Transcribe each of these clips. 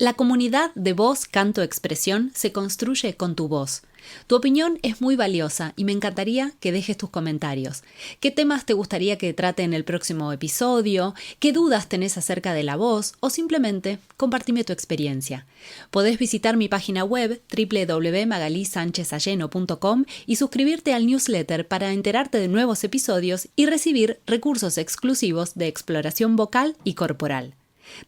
La comunidad de voz, canto, expresión se construye con tu voz. Tu opinión es muy valiosa y me encantaría que dejes tus comentarios. ¿Qué temas te gustaría que trate en el próximo episodio? ¿Qué dudas tenés acerca de la voz? O simplemente compartime tu experiencia. Podés visitar mi página web www.magalisanchezalleno.com y suscribirte al newsletter para enterarte de nuevos episodios y recibir recursos exclusivos de exploración vocal y corporal.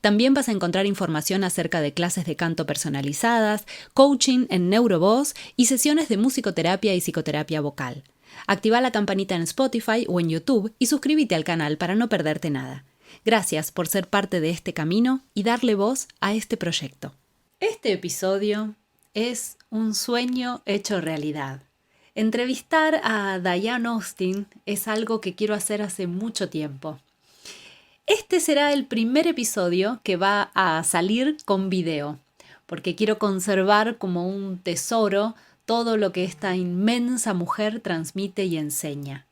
También vas a encontrar información acerca de clases de canto personalizadas, coaching en neurovoz y sesiones de musicoterapia y psicoterapia vocal. Activa la campanita en Spotify o en YouTube y suscríbete al canal para no perderte nada. Gracias por ser parte de este camino y darle voz a este proyecto. Este episodio es un sueño hecho realidad. Entrevistar a Diane Austin es algo que quiero hacer hace mucho tiempo. Este será el primer episodio que va a salir con video, porque quiero conservar como un tesoro todo lo que esta inmensa mujer transmite y enseña.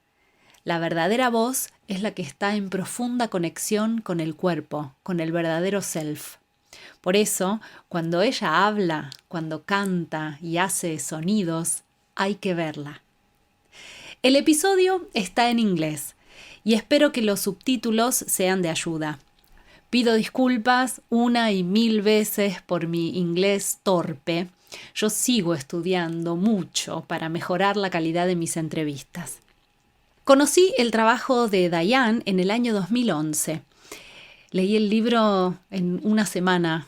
La verdadera voz es la que está en profunda conexión con el cuerpo, con el verdadero self. Por eso, cuando ella habla, cuando canta y hace sonidos, hay que verla. El episodio está en inglés. Y espero que los subtítulos sean de ayuda. Pido disculpas una y mil veces por mi inglés torpe. Yo sigo estudiando mucho para mejorar la calidad de mis entrevistas. Conocí el trabajo de Diane en el año 2011. Leí el libro en una semana.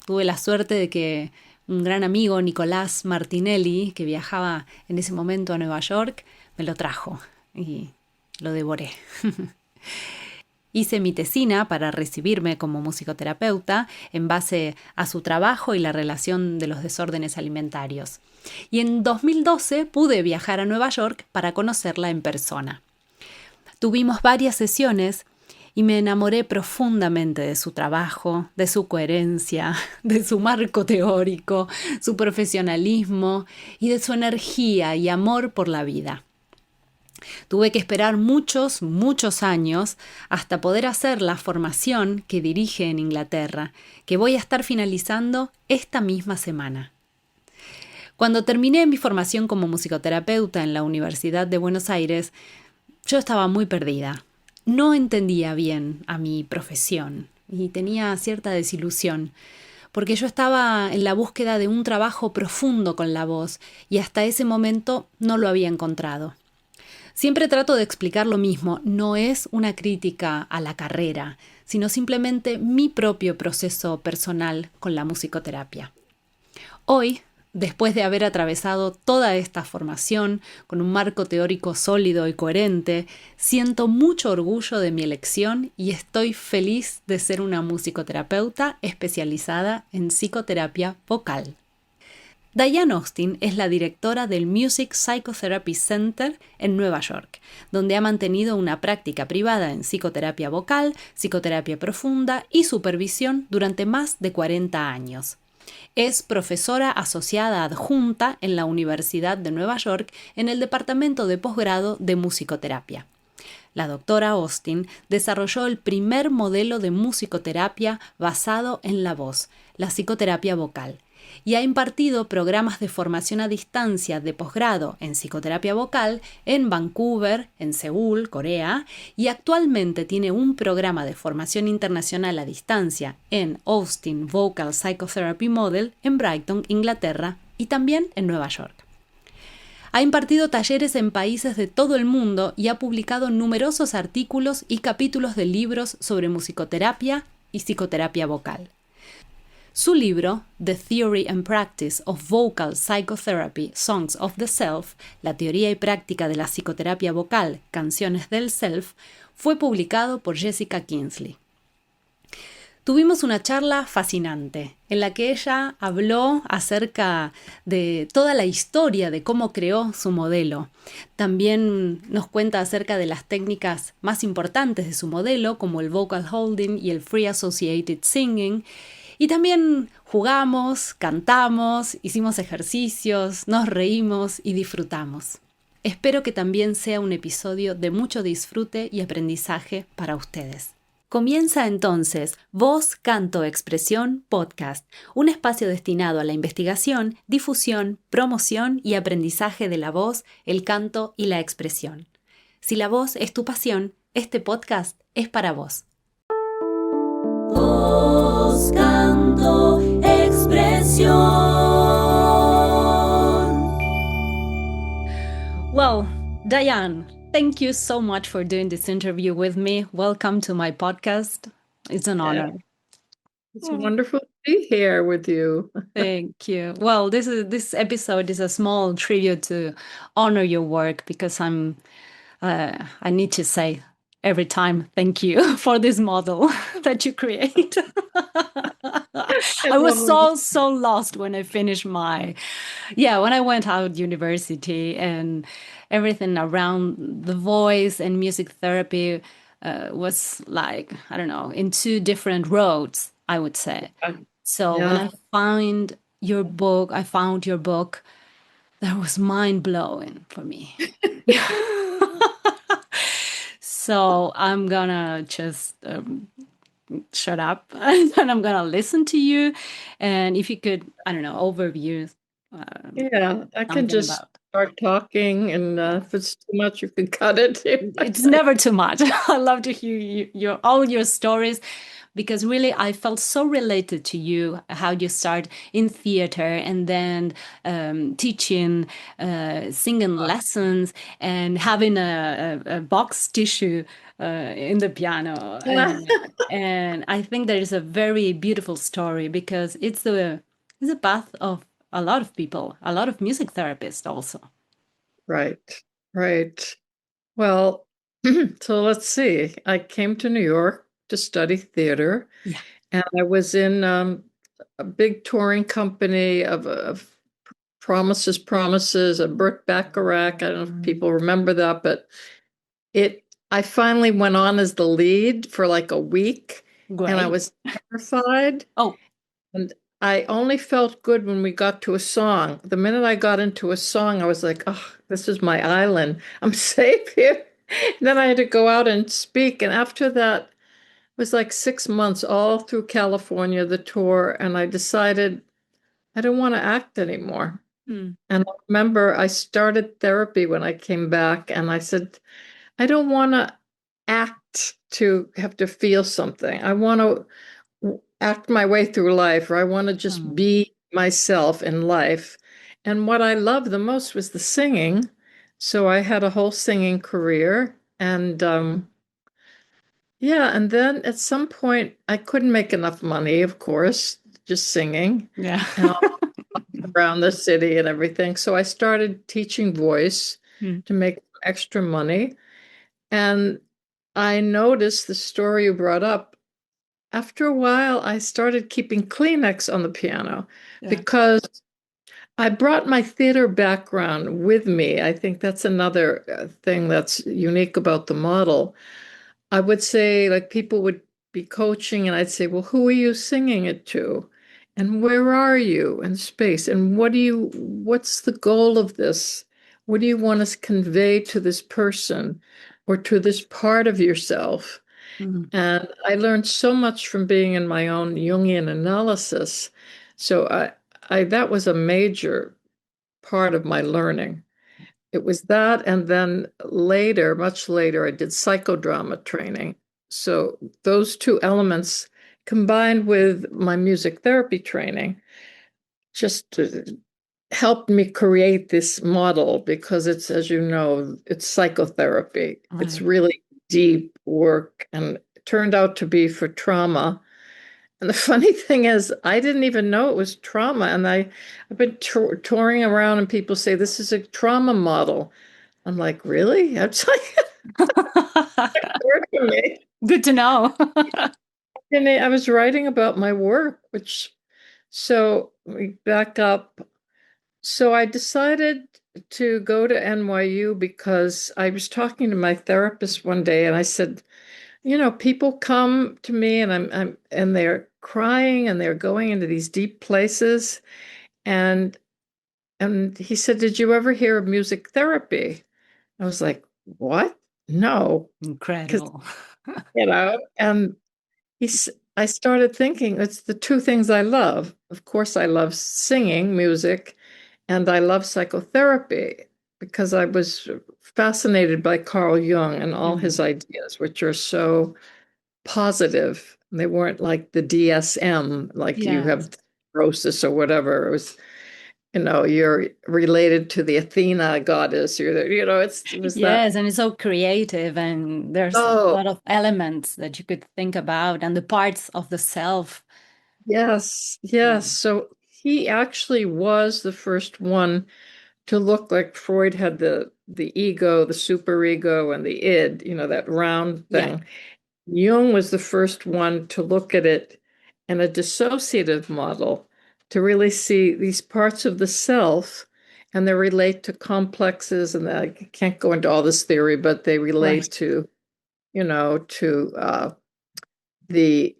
Tuve la suerte de que un gran amigo, Nicolás Martinelli, que viajaba en ese momento a Nueva York, me lo trajo y lo devoré. Hice mi tesina para recibirme como musicoterapeuta en base a su trabajo y la relación de los desórdenes alimentarios. Y en 2012 pude viajar a Nueva York para conocerla en persona. Tuvimos varias sesiones y me enamoré profundamente de su trabajo, de su coherencia, de su marco teórico, su profesionalismo y de su energía y amor por la vida. Tuve que esperar muchos años hasta poder hacer la formación que dirige en Inglaterra, que voy a estar finalizando esta misma semana. Cuando terminé mi formación como musicoterapeuta en la Universidad de Buenos Aires, yo estaba muy perdida. No entendía bien a mi profesión y tenía cierta desilusión, porque yo estaba en la búsqueda de un trabajo profundo con la voz y hasta ese momento no lo había encontrado. Siempre trato de explicar lo mismo, no es una crítica a la carrera, sino simplemente mi propio proceso personal con la musicoterapia. Hoy, después de haber atravesado toda esta formación con un marco teórico sólido y coherente, siento mucho orgullo de mi elección y estoy feliz de ser una musicoterapeuta especializada en psicoterapia vocal. Diane Austin es la directora del Music Psychotherapy Center en Nueva York, donde ha mantenido una práctica privada en psicoterapia vocal, psicoterapia profunda y supervisión durante más de 40 años. Es profesora asociada adjunta en la Universidad de Nueva York en el Departamento de Posgrado de Musicoterapia. La doctora Austin desarrolló el primer modelo de musicoterapia basado en la voz, la psicoterapia vocal, y ha impartido programas de formación a distancia de posgrado en psicoterapia vocal en Vancouver, en Seúl, Corea, y actualmente tiene un programa de formación internacional a distancia en Austin Vocal Psychotherapy Model en Brighton, Inglaterra, y también en Nueva York. Ha impartido talleres en países de todo el mundo y ha publicado numerosos artículos y capítulos de libros sobre musicoterapia y psicoterapia vocal. Su libro, The Theory and Practice of Vocal Psychotherapy, Songs of the Self, la teoría y práctica de la psicoterapia vocal, Canciones del Self, fue publicado por Jessica Kinsley. Tuvimos una charla fascinante en la que ella habló acerca de toda la historia de cómo creó su modelo. También nos cuenta acerca de las técnicas más importantes de su modelo, como el vocal holding y el free associated singing. Y también jugamos, cantamos, hicimos ejercicios, nos reímos y disfrutamos. Espero que también sea un episodio de mucho disfrute y aprendizaje para ustedes. Comienza entonces Voz, Canto, Expresión, Podcast, un espacio destinado a la investigación, difusión, promoción y aprendizaje de la voz, el canto y la expresión. Si la voz es tu pasión, este podcast es para vos. Voz, canto, expresión. Well, Diane, thank you so much for doing this interview with me. Welcome to my podcast. It's an honor. It's wonderful to be here with you. Thank you. Well, this episode is a small tribute to honor your work because I need to say every time thank you for this model that you create. I was so lost when I finished when I went out university and everything around the voice and music therapy was like, I don't know, in two different roads, I would say. So when I found your book, that was mind blowing for me. So I'm gonna just shut up and I'm gonna listen to you. And if you could, I don't know, overview. I can just start talking, and if it's too much, you can cut it. It's never too much. I love to hear all your stories, because really I felt so related to you, how you start in theater and then teaching, singing lessons and having a box tissue in the piano. And I think there is a very beautiful story, because it's the path of a lot of people, a lot of music therapists also. Right. Well, so let's see. I came to New York to study theater, and I was in a big touring company of Promises, a Burt Bacharach. I don't know if people remember that, but I finally went on as the lead for like a week. Great. And I was terrified. And I only felt good when we got to a song. The minute I got into a song, I was like, oh, this is my island. I'm safe here. And then I had to go out and speak. And after that, it was like 6 months all through California, the tour. And I decided I don't want to act anymore. And I remember I started therapy when I came back, and I said, I don't want to act to have to feel something. I want to act my way through life, or I want to just be myself in life. And what I loved the most was the singing. So I had a whole singing career. And and then at some point I couldn't make enough money, of course, just singing. And around the city and everything. So I started teaching voice to make extra money. And I noticed the story you brought up. After a while, I started keeping Kleenex on the piano because I brought my theater background with me. I think that's another thing that's unique about the model. I would say, like, people would be coaching, and I'd say, well, who are you singing it to? And where are you in space? And what's the goal of this? What do you want to convey to this person or to this part of yourself? And I learned so much from being in my own Jungian analysis. So that was a major part of my learning. It was that, and then later, much later, I did psychodrama training. So those two elements combined with my music therapy training just helped me create this model, because it's, as you know, it's psychotherapy. Right. It's really deep work, and it turned out to be for trauma. And the funny thing is, I didn't even know it was trauma. And I've been touring around, and people say, this is a trauma model. I'm like, really? It's like, good to know. And I was writing about my work, so we back up. So I decided to go to NYU because I was talking to my therapist one day, and I said, people come to me, and and they're crying, and they're going into these deep places. And he said, did you ever hear of music therapy? I was like, what? No. Incredible. And I started thinking it's the two things I love. Of course, I love singing music, and I love psychotherapy because I was fascinated by Carl Jung and all his ideas, which are so positive. They weren't like the DSM, like you Yes. have neurosis or whatever. It was, you're related to the Athena goddess. It was that. Yes, and it's so creative, and there's a Oh, lot of elements that you could think about, and the parts of the self. yes, Yeah. yes. So he actually was the first one to look like Freud had the ego, the superego, and the id, that round Yeah. thing. Jung was the first one to look at it in a dissociative model to really see these parts of the self, and they relate to complexes, and I can't go into all this theory, but they relate Right. to, the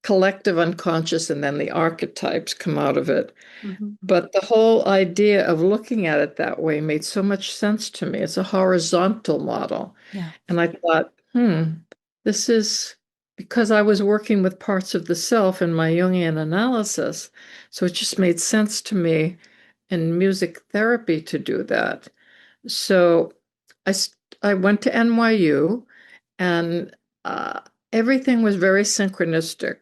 collective unconscious, and then the archetypes come out of it. Mm-hmm. But the whole idea of looking at it that way made so much sense to me. It's a horizontal model. Yeah. And I thought, this is because I was working with parts of the self in my Jungian analysis. So it just made sense to me in music therapy to do that. So I, I went to NYU, and everything was very synchronistic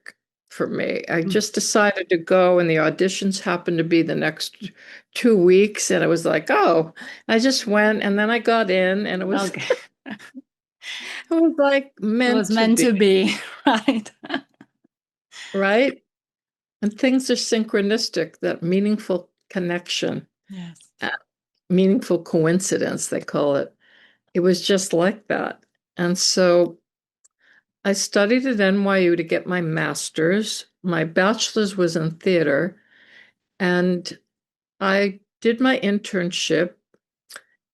for me. I just decided to go, and the auditions happened to be the next 2 weeks, and it was like, oh, I just went, and then I got in, and it was Okay. it was like It meant was to meant be, to be, right? right? And things are synchronistic, that meaningful connection, Yes. uh, meaningful coincidence, they call it. It was just like that. And so I studied at NYU to get my master's. My bachelor's was in theater, and I did my internship,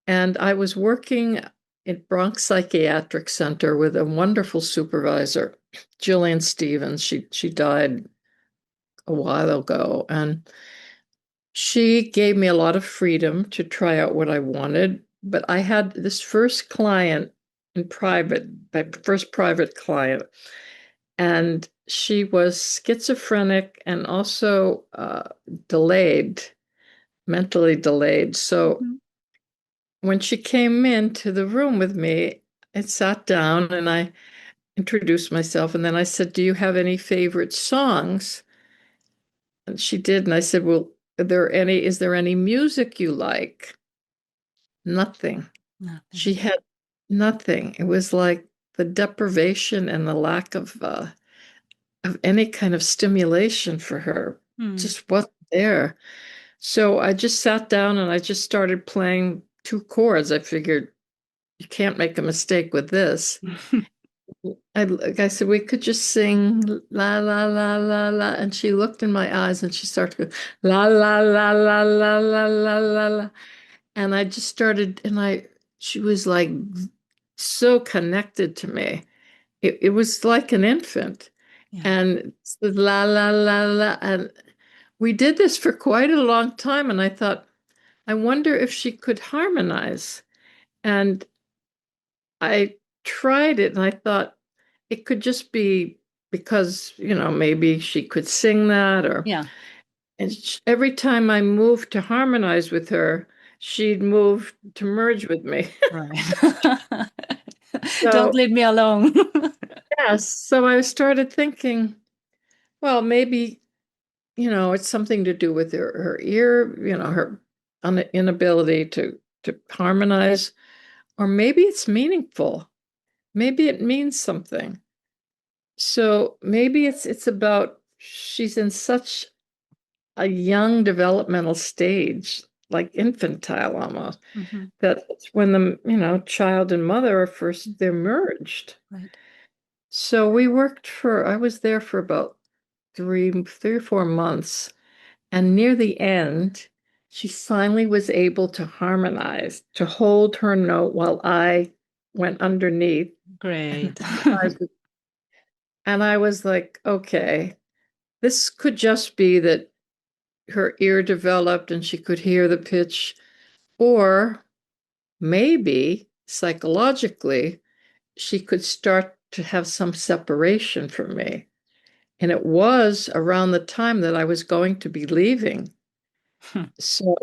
and I was working at Bronx Psychiatric Center with a wonderful supervisor, Jillian Stevens. She died a while ago, and she gave me a lot of freedom to try out what I wanted. But I had this first client in private, my first private client, and she was schizophrenic and also delayed, mentally delayed. So Mm-hmm. when she came into the room with me, I sat down and I introduced myself. And then I said, do you have any favorite songs? And she did. And I said, well, is there any music you like? Nothing. Nothing. She had nothing. It was like the deprivation and the lack of any kind of stimulation for her just wasn't there. So I just sat down and I just started playing two chords. I figured you can't make a mistake with this. Like I said, we could just sing la la la la la, and she looked in my eyes and she started to go la la la la la la la la la, and I just started, and she was like so connected to me. It was like an infant, Yeah. and la la la la, and we did this for quite a long time, and I thought, I wonder if she could harmonize. And I tried it, and I thought it could just be because, maybe she could sing that, or Yeah. and every time I moved to harmonize with her, she'd move to merge with me. Right. Don't So, leave me alone. yes, so I started thinking, well, maybe, it's something to do with her ear, her inability to harmonize, or maybe it's meaningful. Maybe it means something. So maybe it's about she's in such a young developmental stage, like infantile almost, Mm-hmm. that it's when the, child and mother are first, they're merged. Right. So I was there for about 3 or 4 months. And near the end, she finally was able to harmonize, to hold her note while I went underneath and Great. harmonized. And I was like, okay, this could just be that her ear developed and she could hear the pitch, or maybe psychologically, she could start to have some separation from me. And it was around the time that I was going to be leaving. So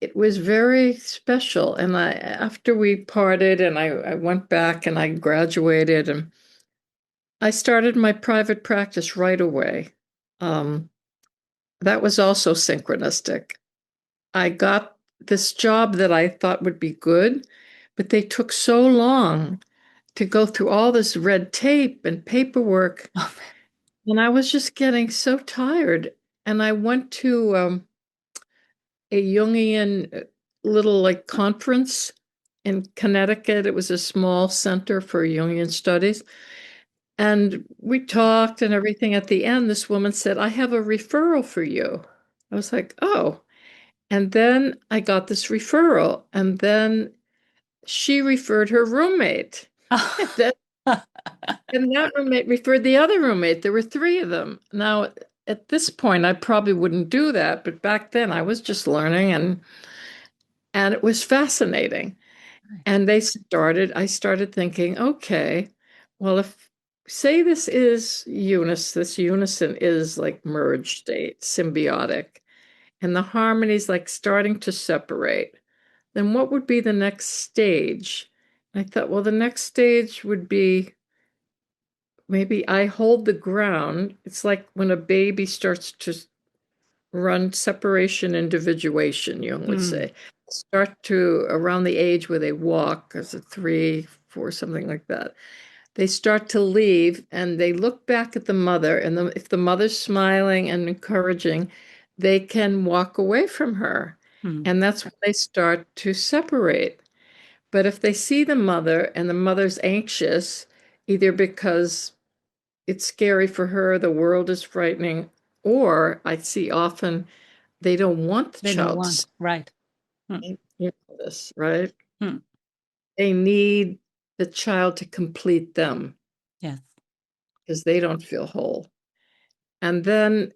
it was very special. And after we parted and I went back and I graduated and I started my private practice right away. That was also synchronistic. I got this job that I thought would be good, but they took so long to go through all this red tape and paperwork. And I was just getting so tired. And I went to a Jungian little like conference in Connecticut. It was a small center for Jungian studies. And we talked and everything. At the end, this woman said, I have a referral for you. I was like, oh. And then I got this referral. And then she referred her roommate. And that roommate referred the other roommate. There were three of them. Now, at this point, I probably wouldn't do that, but back then I was just learning and it was fascinating. And I started thinking, okay, well, if say this unison is like merged state, symbiotic, and the harmony's like starting to separate, then what would be the next stage? I thought, well, the next stage would be maybe I hold the ground. It's like when a baby starts to run separation individuation, Jung would say. Start to around the age where they walk, as a 3, 4, something like that. They start to leave and they look back at the mother, and if the mother's smiling and encouraging, they can walk away from her. And that's when they start to separate. But if they see the mother and the mother's anxious, either because it's scary for her, the world is frightening, or I see often they don't want the child to right. this, right? They need the child to complete them. Yes. Because they don't feel whole. And then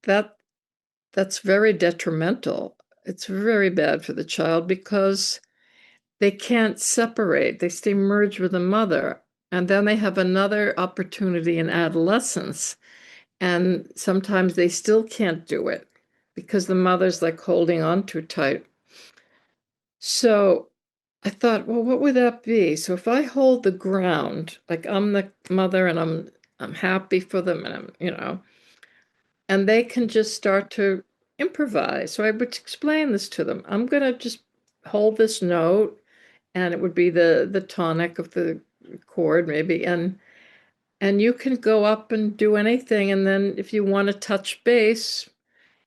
that's very detrimental. It's very bad for the child because they can't separate. They stay merged with the mother. And then they have another opportunity in adolescence. And sometimes they still can't do it because the mother's like holding on too tight. So I thought, well, what would that be? So if I hold the ground, like I'm the mother and I'm happy for them and and they can just start to improvise. So I would explain this to them. I'm going to just hold this note and it would be the tonic of the chord maybe and you can go up and do anything, and then if you want to touch bass,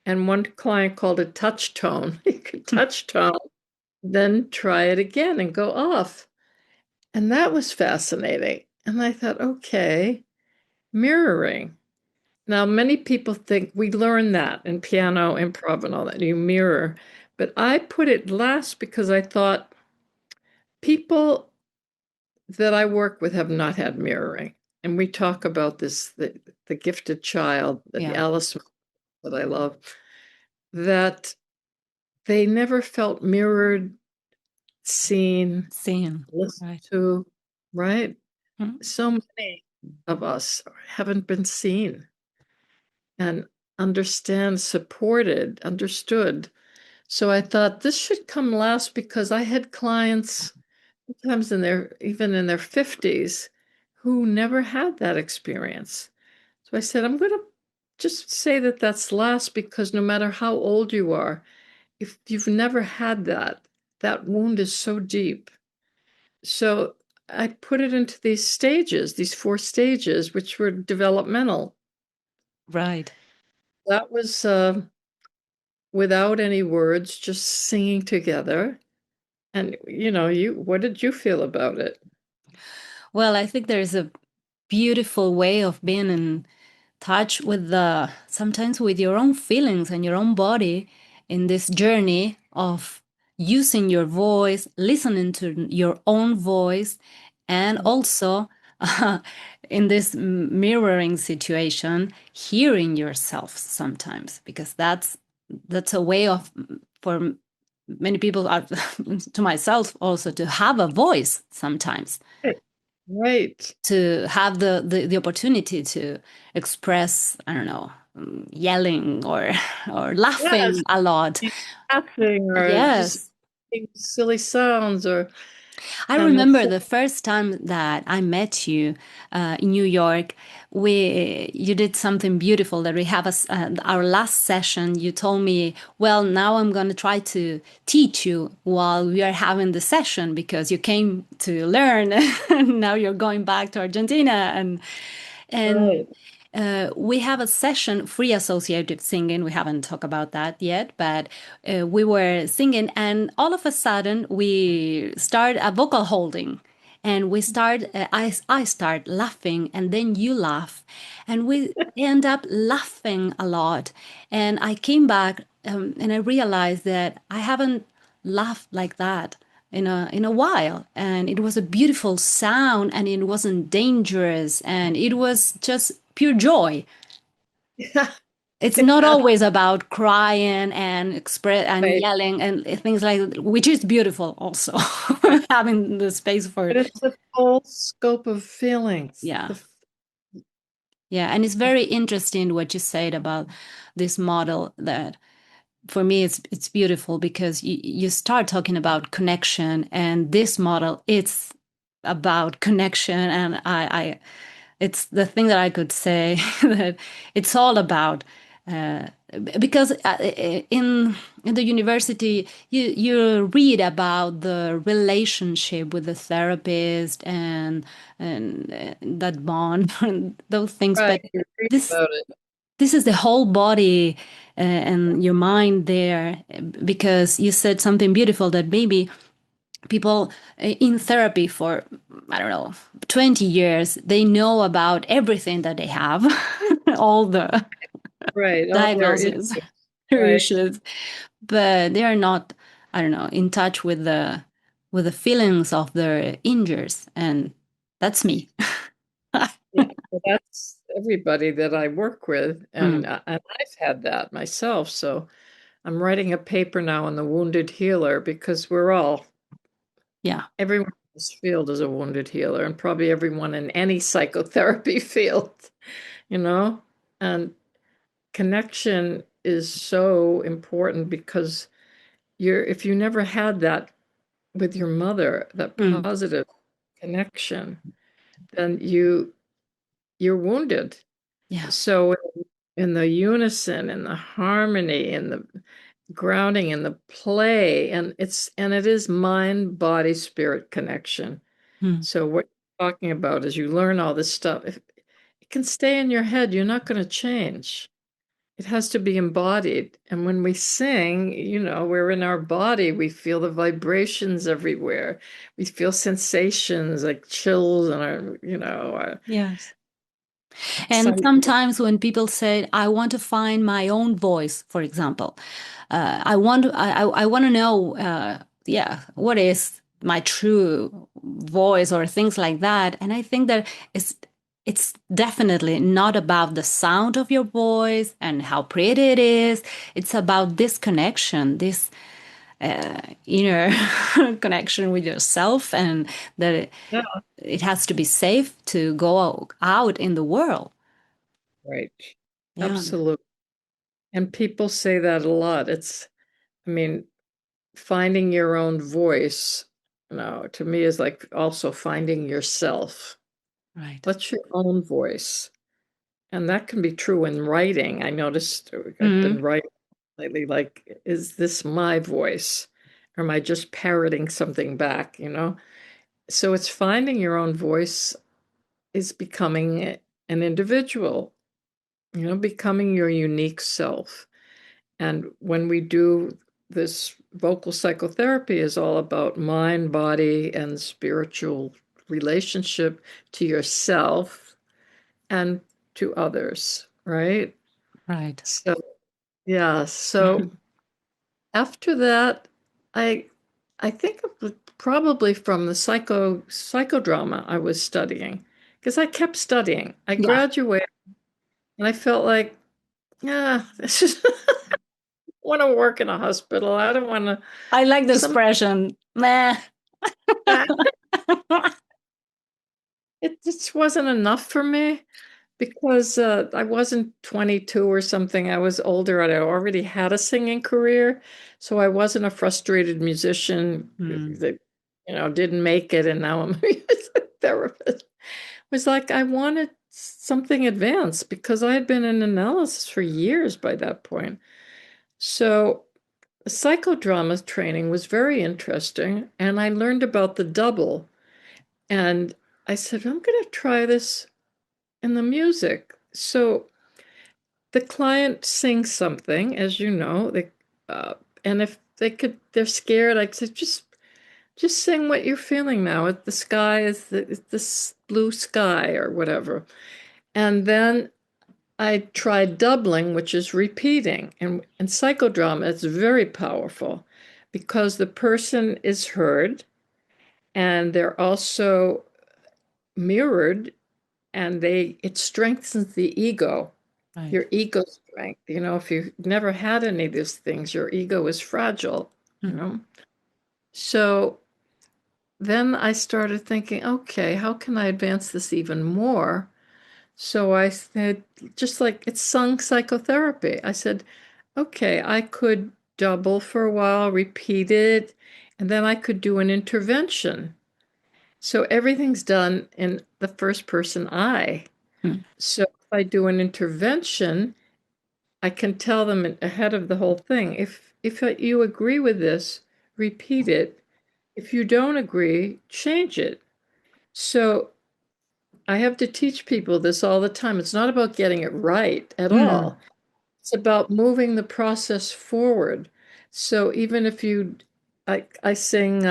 and one client called it touch tone, you could touch tone, then try it again and go off. And that was fascinating. And I thought, okay, mirroring. Now, many people think we learn that in piano, improv, and all that, you mirror. But I put it last because I thought people that I work with have not had mirroring. And we talk about this, the gifted child, the Alice that I love, that they never felt mirrored, seen, listened right. to, right? So many of us haven't been seen and supported, understood. So I thought this should come last because I had clients sometimes even in their 50s who never had that experience. So I said, I'm going to just say that that's last because no matter how old you are, if you've never had that, that wound is so deep. So I put it into these stages, these 4 stages, which were developmental. Right. That was without any words, just singing together. And, what did you feel about it? Well, I think there's a beautiful way of being in touch with sometimes with your own feelings and your own body in this journey of using your voice, listening to your own voice, and also in this mirroring situation, hearing yourself sometimes, because that's a way of for many people to myself also to have a voice sometimes. Right. to have the opportunity to express, I don't know, yelling or laughing Yes. a lot. Laughing or just Yes. making silly sounds or I and the remember the first time that I met you in New York. You did something beautiful that we have our last session. You told me, well, now I'm going to try to teach you while we are having the session because you came to learn and now you're going back to Argentina and right. we have a session, free associative singing. We haven't talked about that yet, but we were singing, and all of a sudden we start a vocal holding, and we start. I start laughing, and then you laugh, and we end up laughing a lot. And I came back, and I realized that I haven't laughed like that in a while, and it was a beautiful sound, and it wasn't dangerous, and it was just pure joy. Yeah. It's not Yeah. always about crying and express and Right. yelling and things like that, which is beautiful also. Having the space for But it's the full scope of feelings. yeah. Yeah, and it's very interesting what you said about this model that for me it's beautiful because you start talking about connection, and this model it's about connection, and I it's the thing that I could say that it's all about uh, because in the university you read about the relationship with the therapist and that bond and those things, Right. but You read this about it. this is the whole body and your mind there, because you said something beautiful that maybe people in therapy for, I don't know, 20 years, they know about everything that they have, all the Right. All their issues. diagnoses, their Right. issues, but they are not, I don't know, in touch with the feelings of their injuries. And that's me. Yeah. Well, that's everybody that I work with. Mm, And I've had that myself. So I'm writing a paper now on the wounded healer because yeah, everyone in this field is a wounded healer, and probably everyone in any psychotherapy field, you know? And connection is so important because if you never had that with your mother, that mm, positive connection, then you're wounded. yeah, So in the unison, in the harmony, in the grounding, in the play, and it is mind, body, spirit connection. mm, So what you're talking about is you learn all this stuff. If it can stay in your head, you're not going to change. It has to be embodied. And when we sing, we're in our body. We feel the vibrations everywhere. We feel sensations like chills and our yes. And excitement. sometimes when people say, I want to find my own voice, for example, I want to know, yeah, what is my true voice or things like that. And I think that it's definitely not about the sound of your voice and how pretty it is. It's about this connection, this inner connection with yourself, and that Yeah, it has to be safe to go out in the world. right. Yeah. Absolutely. And people say that a lot. I mean, finding your own voice, to me is like also finding yourself. Right. What's your own voice? And that can be true in writing. I noticed I've been Mm-hmm. writing lately, like, is this my voice? Or am I just parroting something back, So it's finding your own voice is becoming an individual, becoming your unique self. And when we do this vocal psychotherapy is all about mind, body, and spiritual relationship to yourself and to others, right? Right. So, yeah. So after that, I I think it was probably from the psychodrama I was studying because I kept studying. I Yeah. graduated and I felt like, yeah, this is want to work in a hospital. I don't want to I like the some expression, meh. it just wasn't enough for me because I wasn't 22 or something. I was older. I already had a singing career, so I wasn't a frustrated musician that, didn't make it, and now I'm a music therapist. It was like I wanted something advanced because I had been in analysis for years by that point. So psychodrama training was very interesting, and I learned about the double. And I said, I'm going to try this in the music. So the client sings something, as you know, uh, and if they're scared, I said, just sing what you're feeling now. The sky is it's this blue sky or whatever. And then I tried doubling, which is repeating. And in psychodrama, it's very powerful because the person is heard and they're also mirrored, and it strengthens the ego, Right. your ego strength. If you've never had any of these things, your ego is fragile, you Mm. know. So then I started thinking, okay, how can I advance this even more? So I said, just like it's sung psychotherapy, I said, okay, I could double for a while, repeat it, and then I could do an intervention. So everything's done in the first person I. Mm. So if I do an intervention, I can tell them ahead of the whole thing. If you agree with this, repeat it. If you don't agree, change it. So I have to teach people this all the time. It's not about getting it right at Mm. all. It's about moving the process forward. So even if I sing,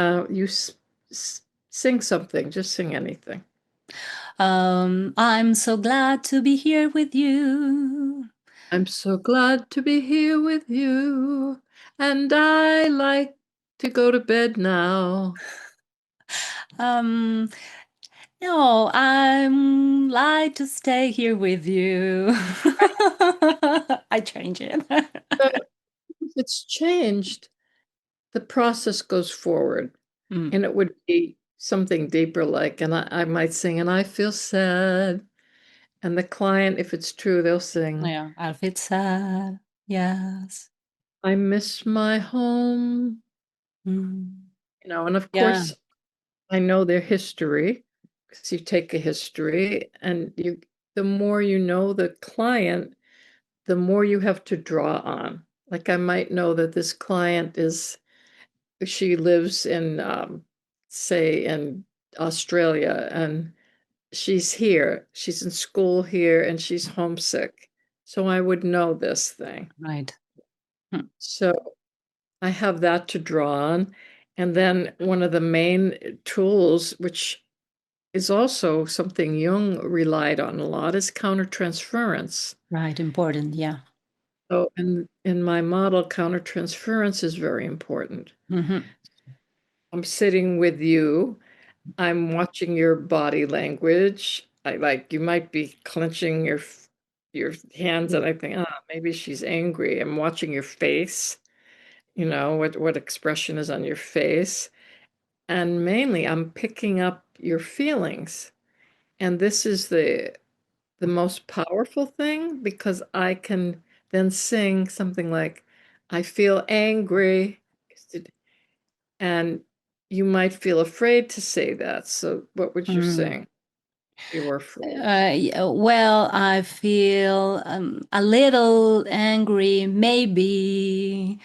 sing something, just sing anything. I'm so glad to be here with you. I'm so glad to be here with you, and I like to go to bed now. Um, no, I'm like to stay here with you. I change it. So if it's changed, the process goes forward, Mm. and it would be something deeper like, and I might sing, and I feel sad. And the client, if it's true, they'll sing, Yeah, I'll feel sad. Yes. I miss my home. Mm. And of Yeah, course, I know their history because you take a history, and the more you know the client, the more you have to draw on. Like I might know that this client she lives in, say, in Australia, and she's in school here, and she's homesick. So I would know this thing. right. Mm. So I have that to draw on. And then one of the main tools, which is also something Jung relied on a lot, is countertransference. Right, important. Yeah. So in my model, countertransference is very important. Mm-hmm. I'm sitting with you. I'm watching your body language. I like you might be clenching your hands, and I think, maybe she's angry. I'm watching your face. What expression is on your face, and mainly I'm picking up your feelings. And this is the most powerful thing because I can then sing something like, I feel angry. And you might feel afraid to say that. So what would you Mm. sing? You were afraid. Well, I feel a little angry, maybe.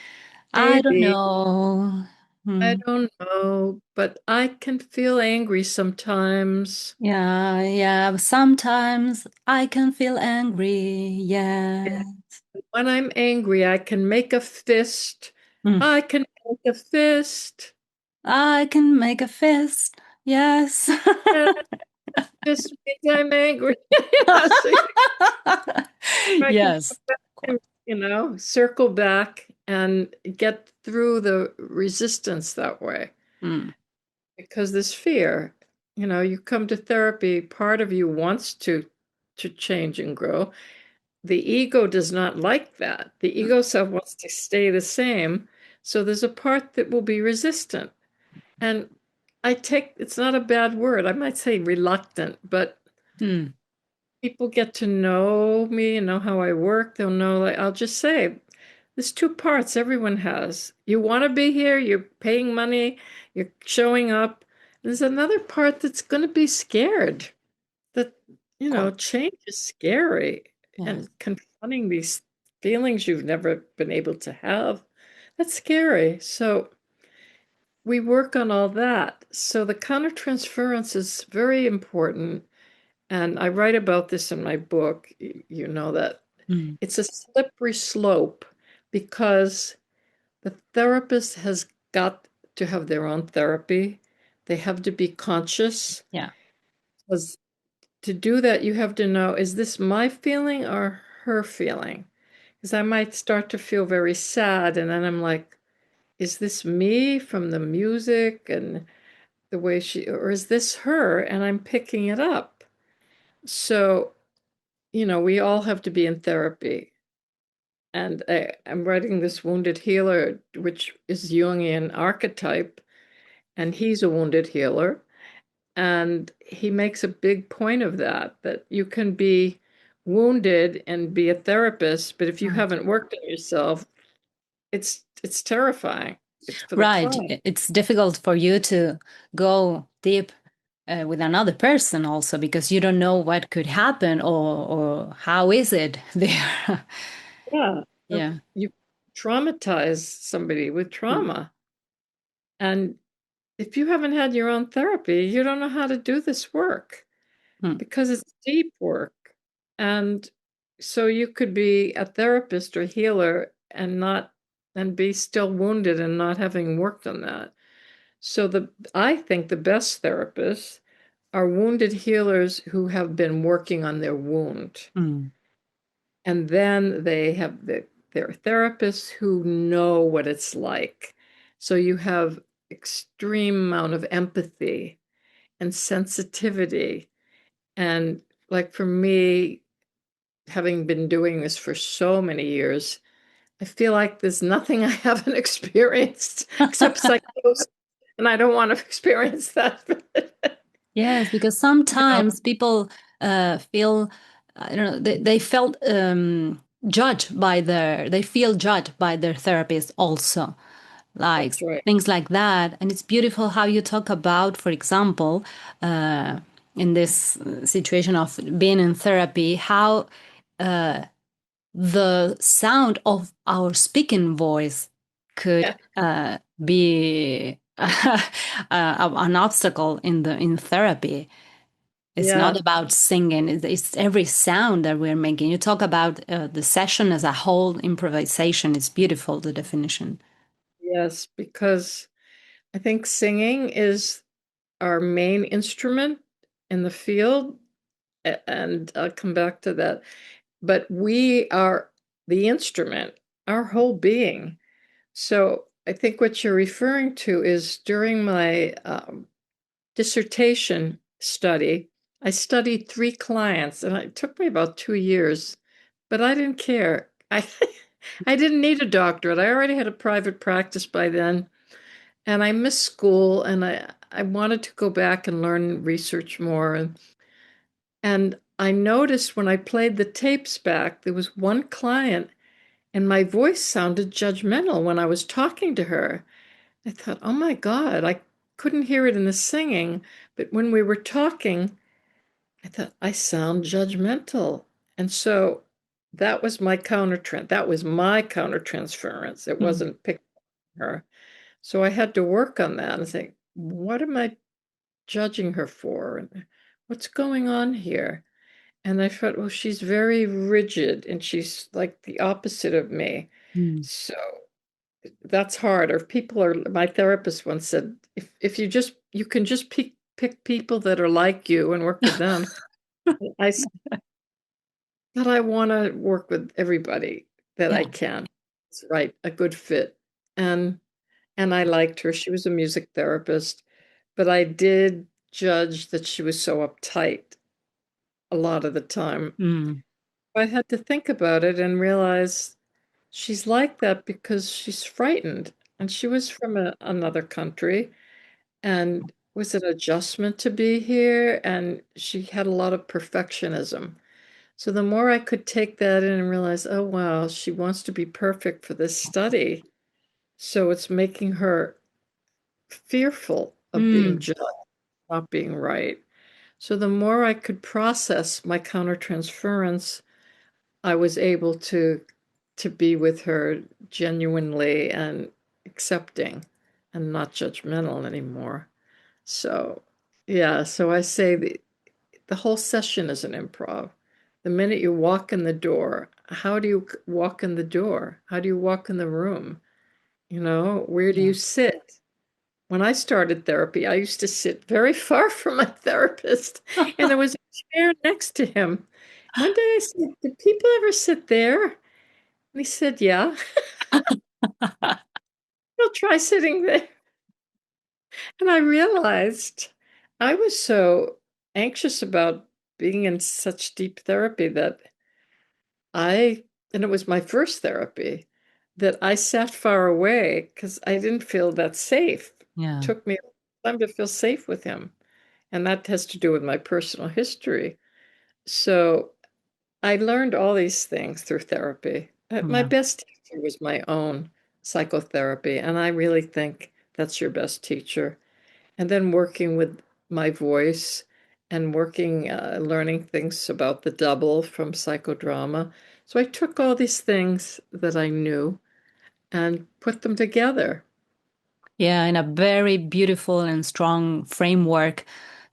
I don't Maybe, know. I Mm. don't know, but I can feel angry sometimes. Yeah, yeah. Sometimes I can feel angry. Yeah. When I'm angry, I can make a fist. Mm. I can make a fist. I can make a fist. Yes. And fist means I'm angry. Yeah, so I can Yes. circle back and get through the resistance that way. Mm. Because this fear, you come to therapy, part of you wants to change and grow. The ego does not like that. The ego self wants to stay the same. So there's a part that will be resistant. And it's not a bad word. I might say reluctant, but people get to know me and know how I work. They'll know, like, I'll just say, there's two parts everyone has. You want to be here, you're paying money, you're showing up. There's another part that's going to be scared. That, change is scary. Yes. And confronting these feelings you've never been able to have, that's scary. So we work on all that. So the countertransference is very important. And I write about this in my book. You know that it's a slippery slope because the therapist has got to have their own therapy. They have to be conscious. Yeah. Because to do that, you have to know, is this my feeling or her feeling? Because I might start to feel very sad, and then I'm like, is this me from the music and the way or is this her? And I'm picking it up. So, we all have to be in therapy. And I'm writing this wounded healer, which is Jungian archetype, and he's a wounded healer. And he makes a big point of that you can be wounded and be a therapist, but if you haven't worked on yourself, it's terrifying. It's for the client. It's difficult for you to go deep with another person also because you don't know what could happen or how is it there. Yeah. Yeah. You traumatize somebody with trauma. And if you haven't had your own therapy, you don't know how to do this work because it's deep work. And so you could be a therapist or healer and be still wounded and not having worked on that. So I think the best therapists are wounded healers who have been working on their wound. And then they have their therapists who know what it's like. So you have extreme amount of empathy and sensitivity. And like for me, having been doing this for so many years, I feel like there's nothing I haven't experienced except psychosis, and I don't want to experience that. Yes, because sometimes people feel, I don't know, they felt they feel judged by their therapist also, like right. things like that. And it's beautiful how you talk about, for example, in this situation of being in therapy, how the sound of our speaking voice could be an obstacle in therapy. It's not about singing; it's every sound that we're making. You talk about the session as a whole, improvisation. It's beautiful, the definition. Yes, because I think singing is our main instrument in the field, and I'll come back to that. But we are the instrument, our whole being. So I think what you're referring to is during my dissertation study, I studied 3 clients, and it took me about 2 years, but I didn't care. I didn't need a doctorate. I already had a private practice by then, and I missed school, and I wanted to go back and learn and research more. And I noticed when I played the tapes back, there was one client, and my voice sounded judgmental when I was talking to her. I thought, oh my God, I couldn't hear it in the singing, but when we were talking, I thought, I sound judgmental. And so that was my countertransference. It wasn't picking her. So I had to work on that and think, what am I judging her for? And what's going on here? And I thought, well, she's very rigid and she's like the opposite of me. So that's hard. Or my therapist once said, if you can just pick people that are like you and work with them. I said, but I want to work with everybody that I can. It's right, a good fit. And I liked her. She was a music therapist, but I did judge that she was so uptight a lot of the time. I had to think about it and realize she's like that because she's frightened. And she was from another country. And was an adjustment to be here, and she had a lot of perfectionism. So the more I could take that in and realize, oh, wow, she wants to be perfect for this study. So it's making her fearful of being judged, not being right. So the more I could process my countertransference, I was able to be with her genuinely and accepting and not judgmental anymore. So yeah, so I say the whole session is an improv. The minute you walk in the door, how do you walk in the door? How do you walk in the room? You know, where do you sit? When I started therapy, I used to sit very far from my therapist, and there was a chair next to him. One day I said, "Do people ever sit there?" And he said, "Yeah." I'll try sitting there. And I realized I was so anxious about being in such deep therapy that and it was my first therapy, that I sat far away because I didn't feel that safe. It Yeah. took me time to feel safe with him. And that has to do with my personal history. So I learned all these things through therapy. My Yeah. best teacher was my own psychotherapy, and I really think that's your best teacher. And then working with my voice and learning things about the double from psychodrama. So I took all these things that I knew and put them together. Yeah, in a very beautiful and strong framework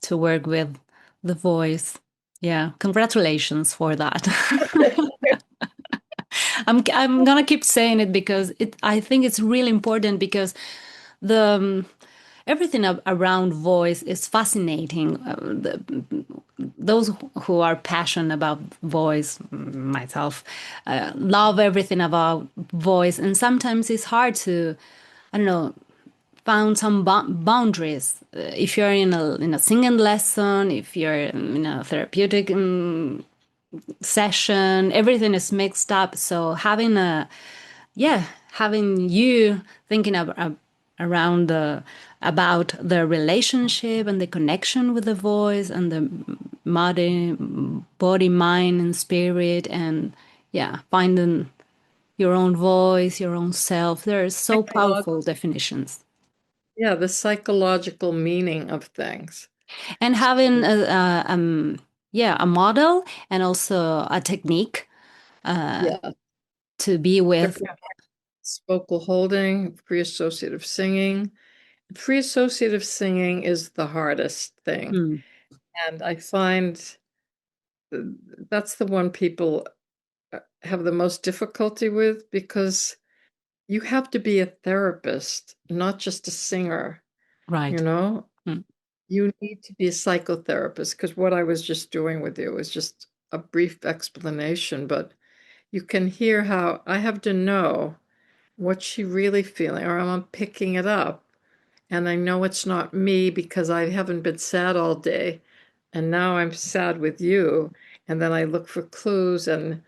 to work with the voice. Yeah, congratulations for that. I'm gonna keep saying it because I think it's really important because the everything around voice is fascinating. Those who are passionate about voice, myself, love everything about voice, and sometimes it's hard to, I don't know, found some boundaries. If you're in a singing lesson, if you're in a therapeutic session, everything is mixed up. So having you thinking around about the relationship and the connection with the voice and the body, mind, and spirit, and yeah, finding your own voice, your own self. There are so powerful definitions. Yeah, the psychological meaning of things. And having a model and also a technique Yeah. to be with. Different vocal holding, free associative singing. Free associative singing is the hardest thing. Mm, And I find that's the one people have the most difficulty with because you have to be a therapist, not just a singer, you right. know? Mm, You need to be a psychotherapist because what I was just doing with you was just a brief explanation, but you can hear how I have to know what's she really feeling, or I'm picking it up. And I know it's not me because I haven't been sad all day. And now I'm sad with you. And then I look for clues. And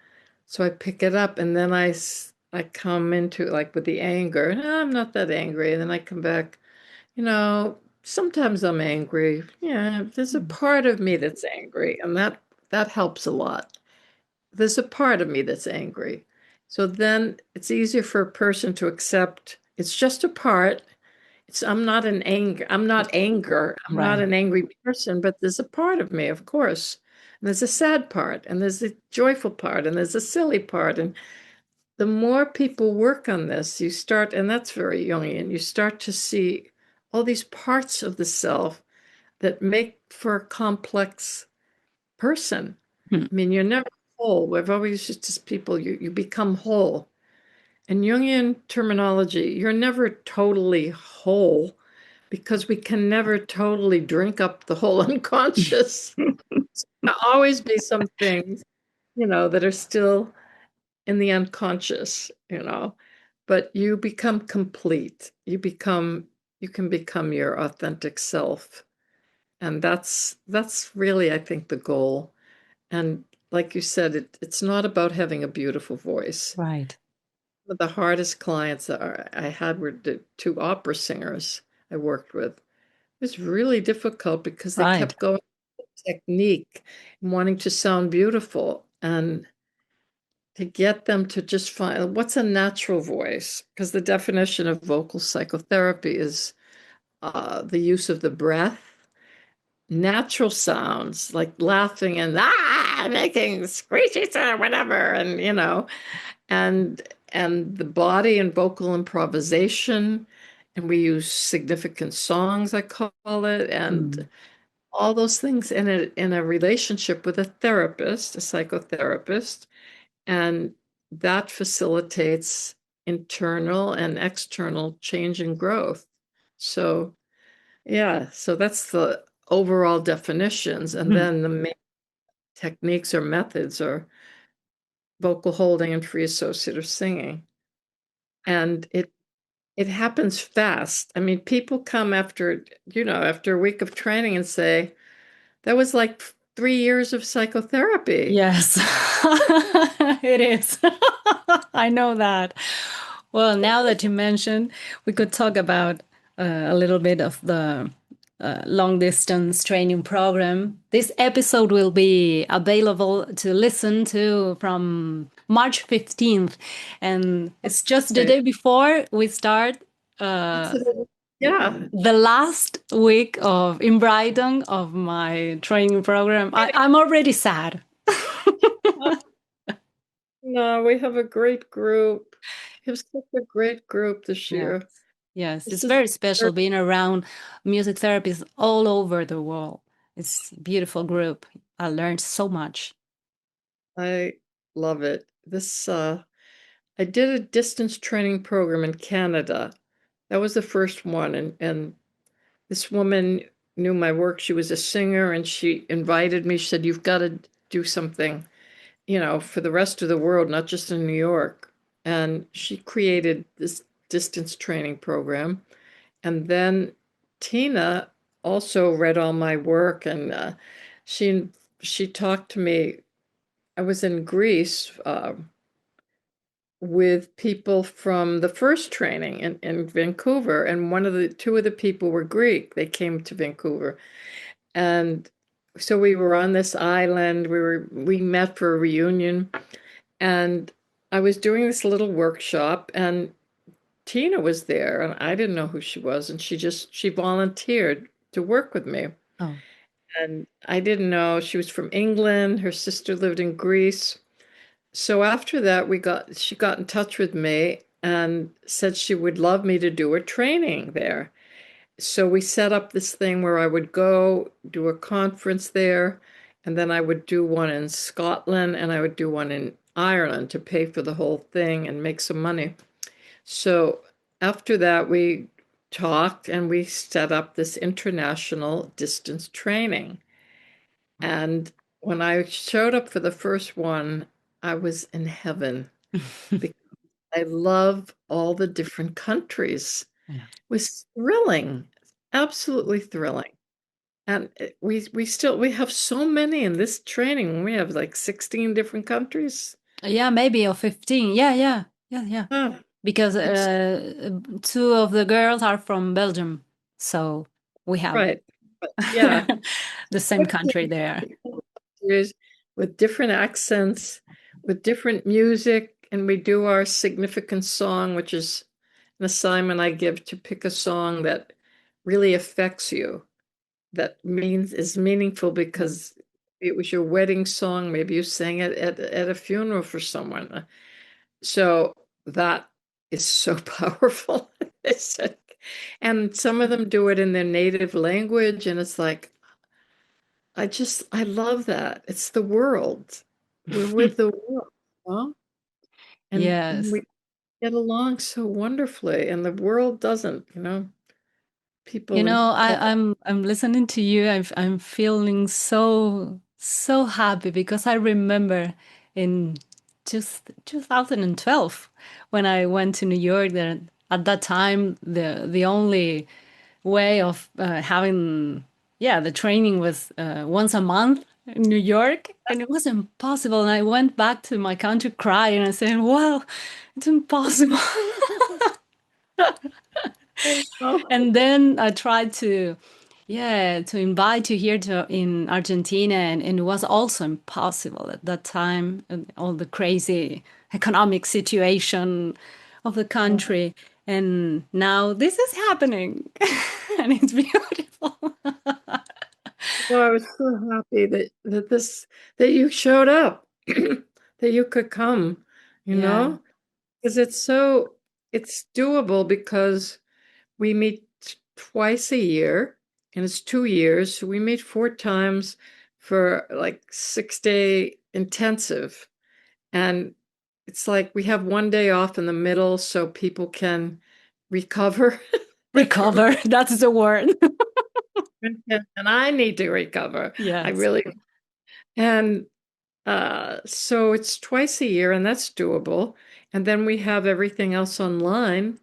so I pick it up. And then I come into like with the anger. "No, I'm not that angry." And then I come back, sometimes I'm angry. Yeah, there's a mm, part of me that's angry. And that helps a lot. There's a part of me that's angry. So then it's easier for a person to accept it's just a part. I'm not anger. I'm not right. an angry person, but there's a part of me, of course. And there's a sad part, and there's a joyful part, and there's a silly part. And the more people work on this, and that's very Jungian, you start to see all these parts of the self that make for a complex person. Mm, I mean, you're never whole. We've always just people, you become whole. In Jungian terminology, you're never totally whole because we can never totally drink up the whole unconscious. There'll always be some things, that are still in the unconscious. But you become complete. You can become your authentic self. And that's really, I think, the goal. And like you said, it's not about having a beautiful voice. right. The hardest clients I had were the two opera singers I worked with. was really difficult because they Right. kept going with technique and wanting to sound beautiful. And to get them to just find what's a natural voice, because the definition of vocal psychotherapy is the use of the breath, natural sounds like laughing and making screechy sound, whatever, and and and the body and vocal improvisation, and we use significant songs, I call it, and Mm. all those things in a relationship with a therapist, a psychotherapist, and that facilitates internal and external change and growth. So, yeah, so that's the overall definitions. And Mm. then the main techniques or methods are vocal holding and free associative singing. And it happens fast. I mean, people come after a week of training and say, that was like 3 years of psychotherapy. Yes, it is. I know that. Well, now that you mentioned, we could talk about a little bit of the long distance training program. This episode will be available to listen to from March 15th. And it's just the Okay. day before we start Yeah. the last week of in Brighton of my training program. I'm already sad. No, we have a great group. We have such a great group this Yes. year. Yes, This it's is very special being around music therapists all over the world. It's a beautiful group. I learned so much. I love it. I did a distance training program in Canada. That was the first one, and this woman knew my work. She was a singer, and she invited me. She said, "You've got to do something, for the rest of the world, not just in New York." And she created this distance training program. And then Tina also read all my work, and she she talked to me. I was in Greece with people from the first training in Vancouver, and two of the people were Greek. They came to Vancouver, and so we were on this island. We met for a reunion, and I was doing this little workshop, and Tina was there, and I didn't know who she was, and she volunteered to work with me. Oh, And I didn't know she was from England. Her sister lived in Greece. So after that, she got in touch with me and said she would love me to do a training there. So we set up this thing where I would go do a conference there, and then I would do one in Scotland, and I would do one in Ireland to pay for the whole thing and make some money. So after that, we talked and we set up this international distance training. And when I showed up for the first one, I was in heaven because I love all the different countries. yeah. It was thrilling, absolutely thrilling. And we have so many in this training. We have like 16 different countries. Yeah, maybe or 15. Yeah, yeah, yeah, yeah. Ah, Because it's two of the girls are from Belgium. So we have right. But yeah, the same country there. countries with different accents, with different music, and we do our significant song, which is an assignment I give to pick a song that really affects you, that means is meaningful because it was your wedding song. Maybe you sang it at a funeral for someone. So that is so powerful. And some of them do it in their native language, and it's like, I love that. It's the world. We're with the world, huh? And Yes. we get along so wonderfully, and the world doesn't. You People in know, all I'm listening to you. I'm feeling so happy because I remember in just 2012 when I went to New York. That at that time the only way of having the training was once a month in New York, and it was impossible. And I went back to my country crying and saying, "Well, it's impossible." I know. And then I tried to Yeah, to invite you here to in Argentina, and it was also impossible at that time, and all the crazy economic situation of the country. And now this is happening, and it's beautiful. Well, I was so happy that you showed up, that you could come, Yeah. because it's doable because we meet twice a year and it's 2 years. So we meet 4 times for like 6-day intensive. And it's like we have one day off in the middle so people can recover. Recover, that's the word. And I need to recover. I Yes. really, and so it's twice a year, and that's doable. And then we have everything else online.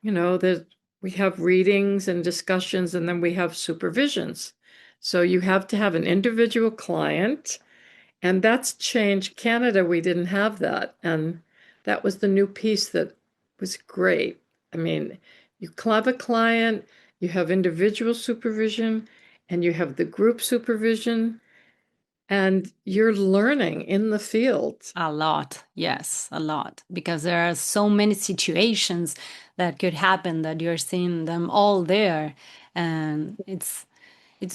That we have readings and discussions, and then we have supervisions. So you have to have an individual client, and that's changed. Canada, we didn't have that. And that was the new piece that was great. I mean, you have a client, you have individual supervision, and you have the group supervision, and you're learning in the field. A lot, yes, a lot, because there are so many situations that could happen that you're seeing them all there, and it's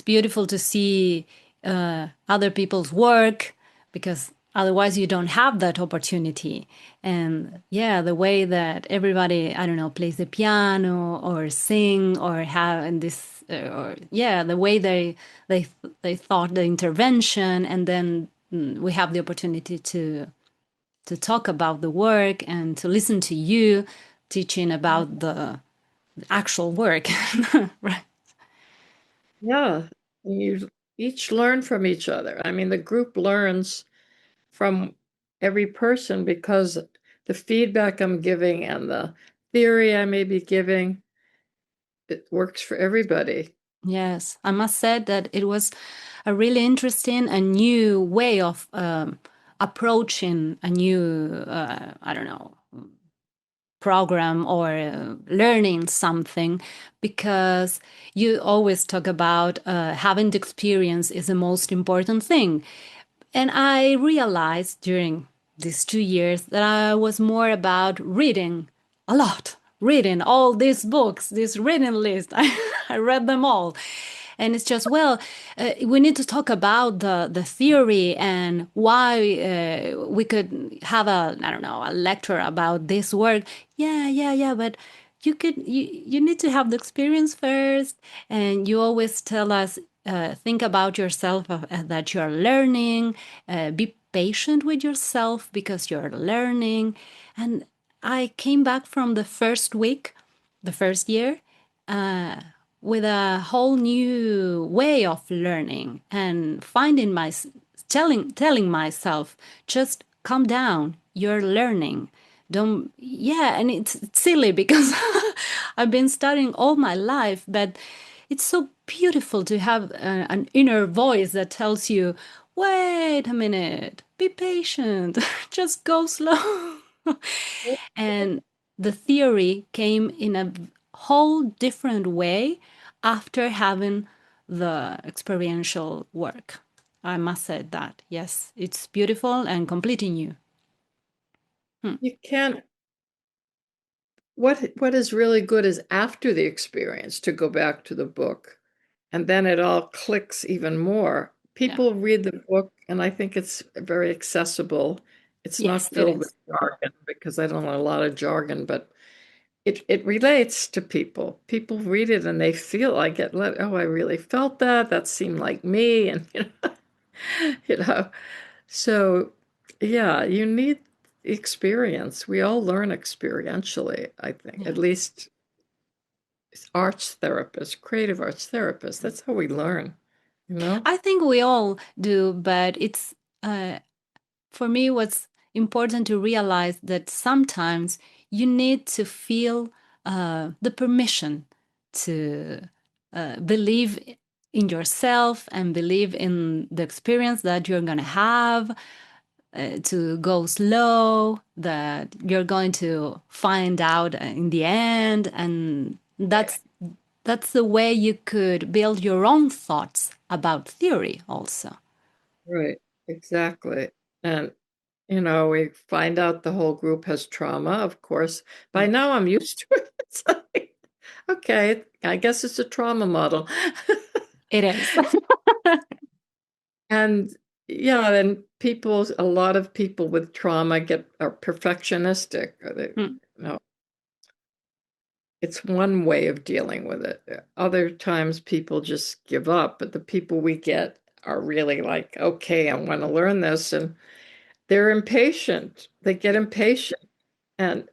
beautiful to see other people's work because otherwise you don't have that opportunity. And yeah, the way that everybody, I don't know, plays the piano or sing or have in this, or yeah, the way they they thought the intervention, and then we have the opportunity to talk about the work and to listen to you teaching about the actual work. Right. Yeah, you each learn from each other. I mean, the group learns from every person because the feedback I'm giving and the theory I may be giving, it works for everybody. Yes, I must say that it was a really interesting and new way of approaching a new, I don't know, program or learning something, because you always talk about having the experience is the most important thing. And I realized during these 2 years that I was more about reading a lot, reading all these books, this reading list. I read them all. And it's just, well, we need to talk about the theory and why we could have a, I don't know, a lecture about this work. Yeah, yeah, yeah. But you need to have the experience first. And you always tell us, think about yourself that you're learning, be patient with yourself because you're learning. And I came back from the first week, the first year, uh, with a whole new way of learning and finding my telling myself, just calm down, you're learning, don't. Yeah, and it's silly because I've been studying all my life, but it's so beautiful to have an inner voice that tells you, wait a minute, be patient, just go slow. And the theory came in a whole different way after having the experiential work. I must say that, yes, it's beautiful and completely new. You can't, what is really good is after the experience to go back to the book, and then it all clicks even more. Yeah. People read the book, and I think it's very accessible. It's Yes, not it filled with is. jargon because I don't know a lot of jargon, but it relates to people. People read it and they feel like it. Oh, I really felt that. That seemed like me, and you know. So, yeah, you need experience. We all learn experientially, I think. At Yeah. least arts therapists, creative arts therapists. That's how we learn. I think we all do, but it's uh, for me what's important to realize that sometimes you need to feel the permission to believe in yourself and believe in the experience that you're going to have, to go slow, that you're going to find out in the end. And that's That's the way you could build your own thoughts about theory also. Right, exactly. And, we find out the whole group has trauma, of course. By now I'm used to it. It's like, okay, I guess it's a trauma model. It is. And yeah, then a lot of people with trauma are perfectionistic. It's one way of dealing with it. Other times people just give up, but the people we get are really like, okay, I want to learn this. And they're impatient. They get impatient. And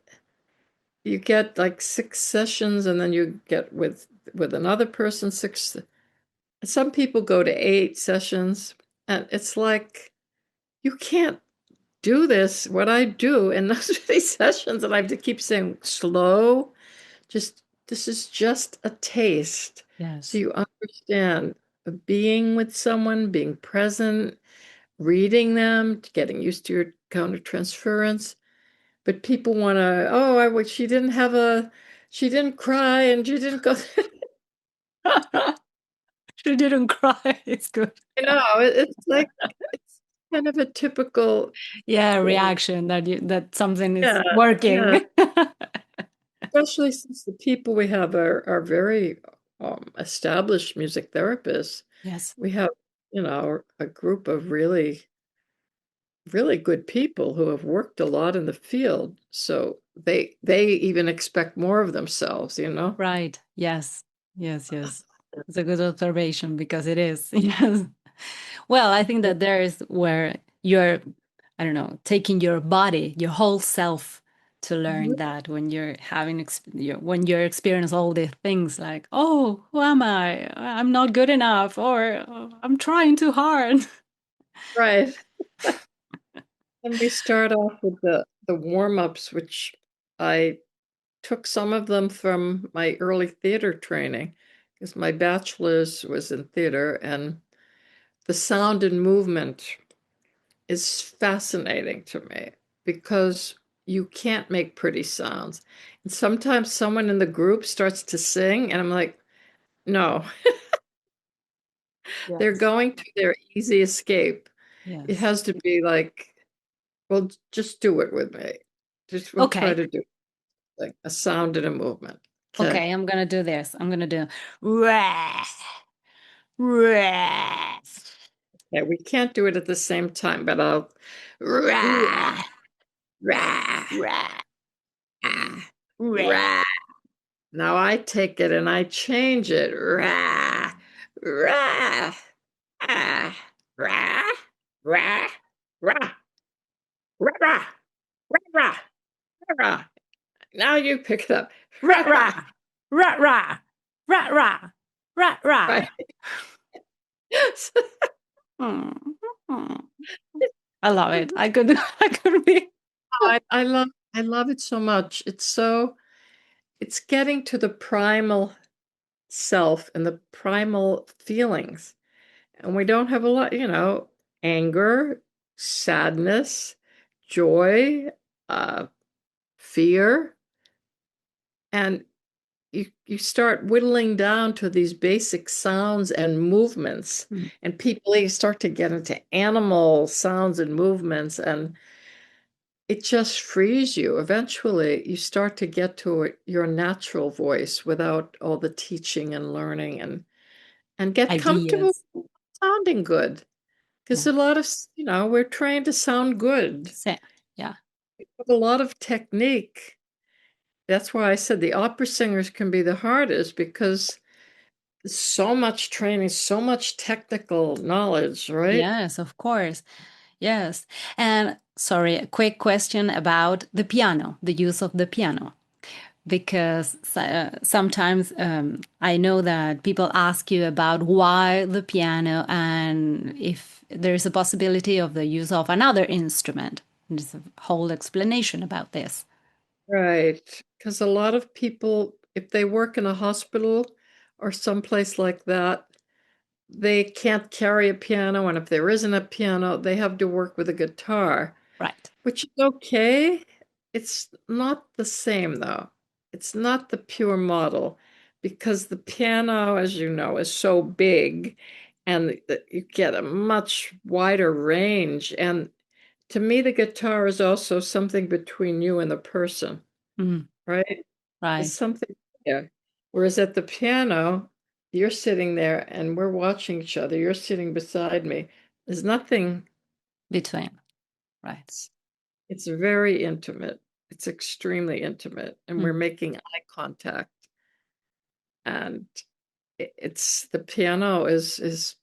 you get like 6 sessions, and then you get with another person six. Some people go to 8 sessions, and it's like, you can't do this, what I do in these sessions, and I have to keep saying slow. This is just a taste. Yes. So you understand being with someone, being present, reading them, getting used to your countertransference. But people want to, she didn't cry and she didn't go. She didn't cry. It's good. It's like, it's kind of a typical reaction that something is yeah, working. yeah. Especially since the people we have are very established music therapists. Yes. We have, a group of really, really good people who have worked a lot in the field. So they even expect more of themselves, Right. Yes. Yes. Yes. It's a good observation because it is. Yes. Well, I think that there is where you're, I don't know, taking your body, your whole self to learn that when you're when you're experiencing all these things like, oh, who am I? I'm not good enough, or oh, I'm trying too hard. Right. And we start off with the warm-ups, which I took some of them from my early theater training, because my bachelor's was in theater, and the sound and movement is fascinating to me because you can't make pretty sounds. And sometimes someone in the group starts to sing, and I'm like, no, they're Yes. going to their easy escape. It Yes. has to be like, well, just do it with me. We'll try Okay. to do like a sound and a movement. Okay, I'm gonna do this. I'm gonna do rah, rah. Yeah, we can't do it at the same time, but I'll rah, rah, Rah, ah, rah. rah. Now I take it and I change it. Rah, rah, ah, rah, rah, rah, rah, rah, rah, rah, rah. Now you pick it up. Rah, rah, rah, rah, rah, rah, rah, rah. Right. Mm, mm. I love it. I could, I could be. I love it so much. It's getting to the primal self and the primal feelings. And we don't have a lot, anger, sadness, joy, fear. And you start whittling down to these basic sounds and movements. And people, you start to get into animal sounds and movements, and it just frees you. Eventually, you start to get to your natural voice without all the teaching and learning, and get comfortable Ideas. sounding good. Because Yeah. a lot of, we're trained to sound good. Yeah. With a lot of technique. That's why I said the opera singers can be the hardest, because so much training, so much technical knowledge, right? Yes, of course. Yes. And sorry, a quick question about the piano, the use of the piano. Because sometimes I know that people ask you about why the piano and if there's a possibility of the use of another instrument. There's a whole explanation about this. Right. Because a lot of people, if they work in a hospital or someplace like that, they can't carry a piano. And if there isn't a piano, they have to work with a guitar, Right. which is okay. It's not the same, though. It's not the pure model. because the piano, as you know, is so big and you get a much wider range. And to me, the guitar is also something between you and the person, right? There's something there. Whereas at the piano, you're sitting there and we're watching each other. You're sitting beside me. There's nothing between, right? It's very intimate. It's extremely intimate, and we're making eye contact. And it's the piano is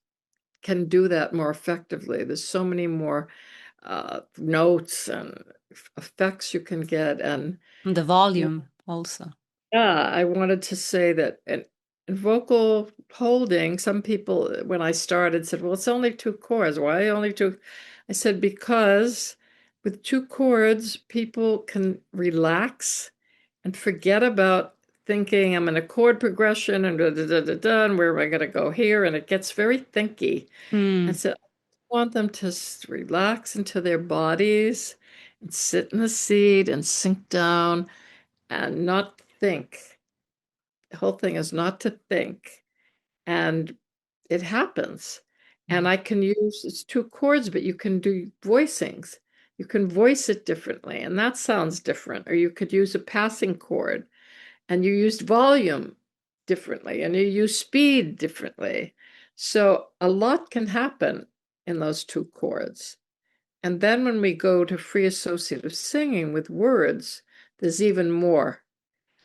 can do that more effectively. There's so many more notes and effects you can get, and the volume also. Yeah, I wanted to say that in vocal holding, some people, when I started, said, well, it's only two chords. Why only two? I said, because with two chords, people can relax and forget about thinking I'm in a chord progression and da, da, da, da, da, and where am I going to go here? And it gets very thinky. I said, I want them to relax into their bodies and sit in the seat and sink down and not think. The whole thing is not to think. And it happens. And I can use it's two chords, but you can do voicings. You can voice it differently, and that sounds different. Or you could use a passing chord, and you used volume differently, and you use speed differently. So a lot can happen in those two chords. And then when we go to free associative singing with words, there's even more.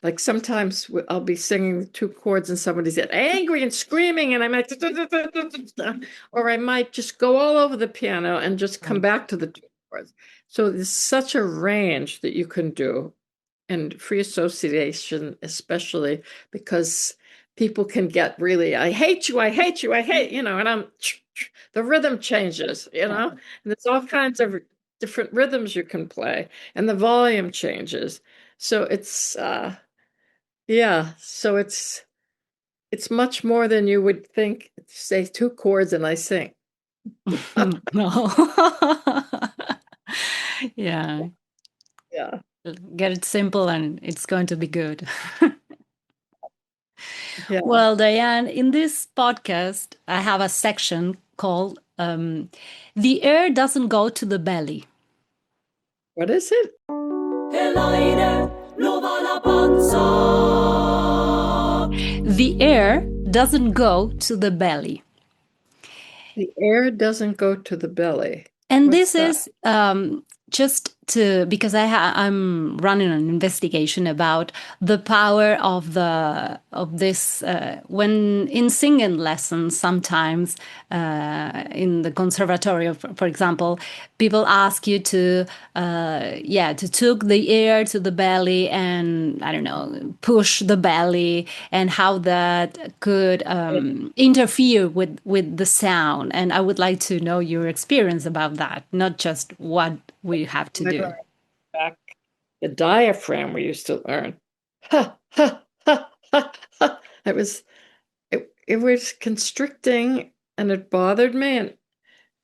Like sometimes I'll be singing two chords and somebody's angry and screaming, and I might, or I might just go all over the piano and just come back to the two chords. So there's such a range that you can do, and free association, especially because people can get really, I hate you, I hate you, I hate, and the rhythm changes, and there's all kinds of different rhythms you can play, and the volume changes. So so it's much more than you would think. Say two chords and I sing. No. Yeah. Yeah. Get it simple and it's going to be good. Yeah. Well, Diane, in this podcast, I have a section called The Air Doesn't Go to the Belly. What is it? The air doesn't go to the belly. The air doesn't go to the belly. And What's this that? is just to, because I'm running an investigation about the power of this when in singing lessons sometimes in the conservatory, for example, people ask you to took the air to the belly and I don't know, push the belly, and how that could interfere with the sound. And I would like to know your experience about that, not just what we have to do. Back the diaphragm we used to learn. Ha, ha, ha, ha, ha. It was constricting and it bothered me. And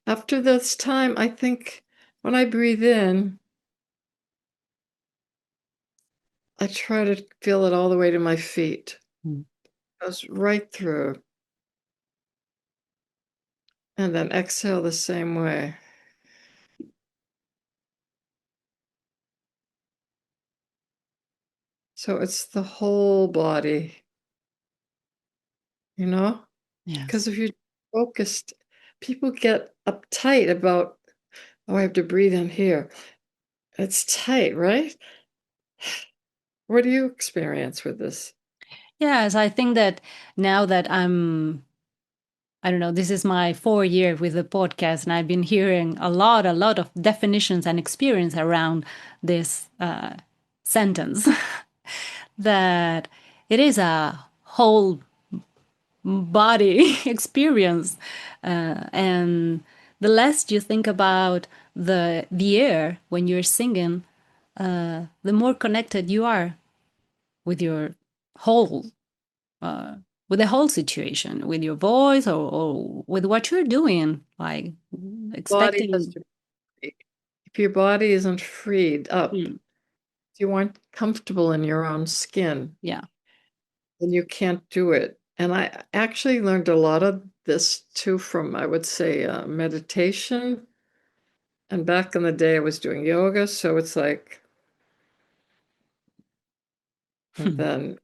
after this time, I think when I breathe in, I try to feel it all the way to my feet. It goes right through. And then exhale the same way. So it's the whole body, Yes. Because if you're focused, people get uptight about, oh, I have to breathe in here. It's tight, right? What do you experience with this? Yes, I think that now that I don't know, this is my 4th year with the podcast, and I've been hearing a lot of definitions and experience around this sentence that it is a whole body experience. And the less you think about the air when you're singing, the more connected you are with your whole with the whole situation, with your voice, or with what you're doing, like expecting. If your body isn't freed up, if you aren't comfortable in your own skin, Yeah. then you can't do it. And I actually learned a lot of this too from, I would say, meditation. And back in the day, I was doing yoga, so it's like, and then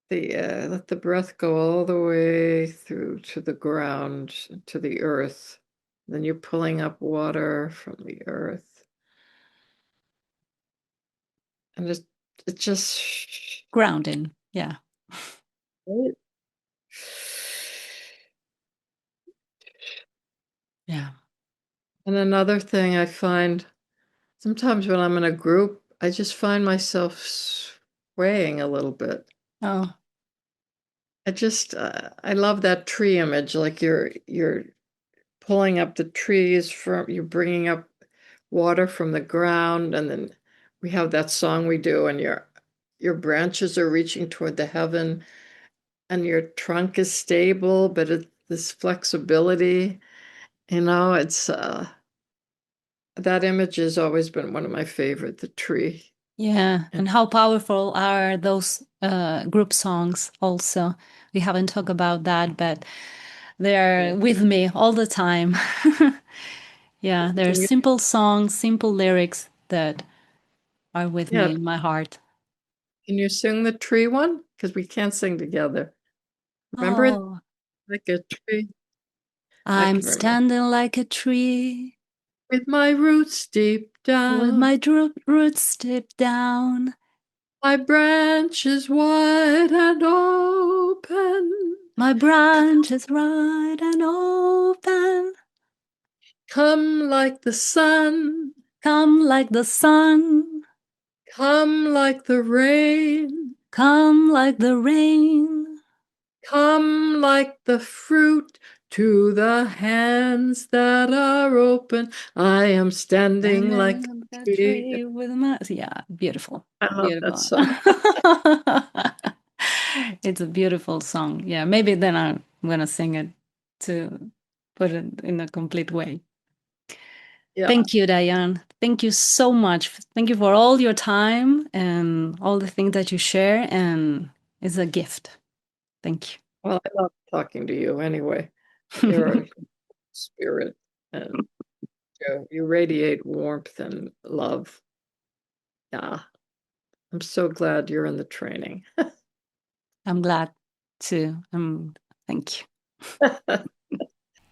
let the breath go all the way through to the ground, to the earth. Then you're pulling up water from the earth. And it just Grounding, yeah. Right? Yeah. And another thing I find sometimes when I'm in a group, I just find myself swaying a little bit. Oh. I love that tree image, like you're pulling up the trees you're bringing up water from the ground, and then we have that song we do, and your branches are reaching toward the heaven, and your trunk is stable, but this flexibility, it's that image has always been one of my favorite, the tree. Yeah, and how powerful are those group songs also. We haven't talked about that, but they're with me all the time. Yeah, they're simple songs, simple lyrics that are with me in my heart. Can you sing the tree one? Because we can't sing together. Remember it? Like a tree. I'm standing like a tree. With my roots deep down. With my roots deep down. My branches wide and open. My branches wide and open. Come like the sun. Come like the sun. Come like the rain. Come like the rain. Come like the fruit to the hands that are open. I am standing like a tree with my... Yeah, beautiful. I love beautiful. that song. It's a beautiful song. Yeah, maybe then I'm going to sing it to put it in a complete way. Yeah. Thank you, Diane. Thank you so much. Thank you for all your time and all the things that you share. And it's a gift. Thank you. Well, I love talking to you anyway. You're a spirit and you radiate warmth and love. Yeah. I'm so glad you're in the training. I'm glad too. Thank you.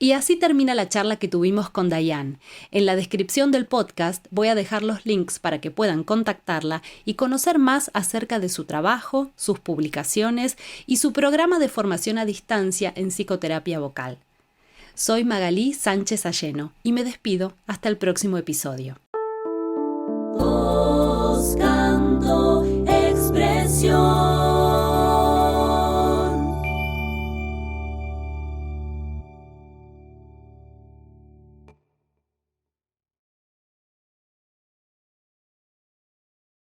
Y así termina la charla que tuvimos con Diane. En la descripción del podcast voy a dejar los links para que puedan contactarla y conocer más acerca de su trabajo, sus publicaciones y su programa de formación a distancia en psicoterapia vocal. Soy Magalí Sánchez Alleno y me despido hasta el próximo episodio. Buscando expresión.